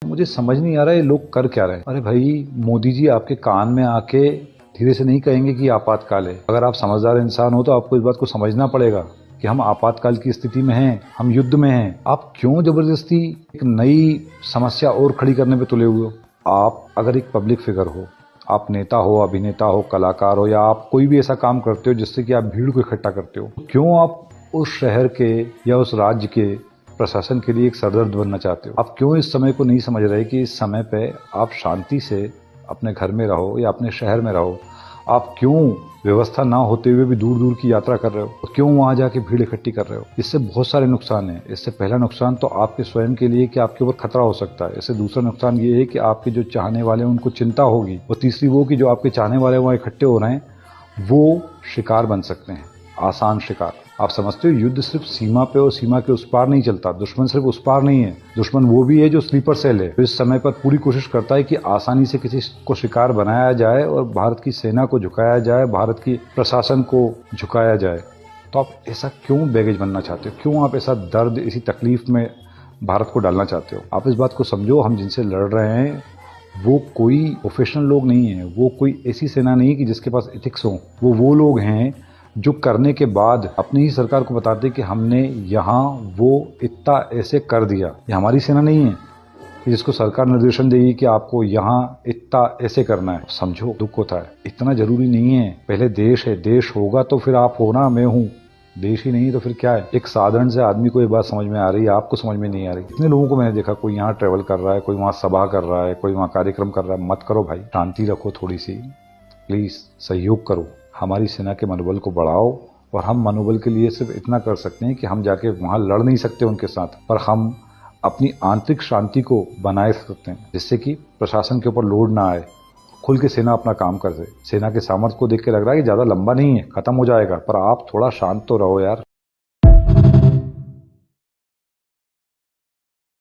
मुझे समझ नहीं आ रहा है ये लोग कर क्या रहे हैं। अरे भाई, मोदी जी आपके कान में आके धीरे से नहीं कहेंगे कि आपातकाल है। अगर आप समझदार इंसान हो तो आपको इस बात को समझना पड़ेगा कि हम आपातकाल की स्थिति में हैं, हम युद्ध में हैं। आप क्यों जबरदस्ती एक नई समस्या और खड़ी करने पे तुले हुए हो? आप अगर एक पब्लिक फिगर हो, आप नेता हो, अभिनेता हो, कलाकार हो, या आप कोई भी ऐसा काम करते हो जिससे कि आप भीड़ को इकट्ठा करते हो, तो क्यों आप उस शहर के या उस राज्य के प्रशासन के लिए एक सरदर्द बनना चाहते हो? आप क्यों इस समय को नहीं समझ रहे कि इस समय पे आप शांति से अपने घर में रहो या अपने शहर में रहो? आप क्यों व्यवस्था ना होते हुए भी दूर दूर की यात्रा कर रहे हो? क्यों वहां जाके भीड़ इकट्ठी कर रहे हो? इससे बहुत सारे नुकसान हैं। इससे पहला नुकसान तो आपके स्वयं के लिए कि आपके ऊपर खतरा हो सकता है। इससे दूसरा नुकसान ये है कि आपके जो चाहने वाले हैं उनको चिंता होगी, और तीसरी वो कि जो आपके चाहने वाले वहां इकट्ठे हो रहे हैं वो शिकार बन सकते हैं, आसान शिकार। आप समझते हो, युद्ध सिर्फ सीमा पे और सीमा के उस पार नहीं चलता। दुश्मन सिर्फ उस पार नहीं है, दुश्मन वो भी है जो स्लीपर सेल है, इस समय पर पूरी कोशिश करता है कि आसानी से किसी को शिकार बनाया जाए और भारत की सेना को झुकाया जाए, भारत की प्रशासन को झुकाया जाए। तो आप ऐसा क्यों बैगेज बनना चाहते हो? क्यों आप ऐसा दर्द, इसी तकलीफ में भारत को डालना चाहते हो? आप इस बात को समझो, हम जिनसे लड़ रहे हैं वो कोई प्रोफेशनल लोग नहीं है, वो कोई ऐसी सेना नहीं है कि जिसके पास एथिक्स हो। वो लोग हैं जो करने के बाद अपनी ही सरकार को बताते कि हमने यहाँ वो इतना ऐसे कर दिया। ये हमारी सेना नहीं है कि जिसको सरकार निर्देशन देगी कि आपको यहाँ इतना ऐसे करना है। समझो, दुख होता है। इतना जरूरी नहीं है। पहले देश है, देश होगा तो फिर आप हो ना, मैं हूँ। देश ही नहीं तो फिर क्या है? एक साधारण से आदमी को ये बात समझ में आ रही है, आपको समझ में नहीं आ रही। इतने लोगों को मैंने देखा, कोई यहाँ ट्रेवल कर रहा है, कोई वहाँ सभा कर रहा है, कोई वहाँ कार्यक्रम कर रहा है। मत करो भाई, शांति रखो थोड़ी सी, प्लीज सहयोग करो, हमारी सेना के मनोबल को बढ़ाओ। और हम मनोबल के लिए सिर्फ इतना कर सकते हैं कि हम जाके वहां लड़ नहीं सकते उनके साथ, पर हम अपनी आंतरिक शांति को बनाए सकते हैं, जिससे कि प्रशासन के ऊपर लोड ना आए, खुल के सेना अपना काम कर दे। सेना के सामर्थ्य को देख के लग रहा है कि ज्यादा लंबा नहीं है, खत्म हो जाएगा, पर आप थोड़ा शांत तो रहो यार।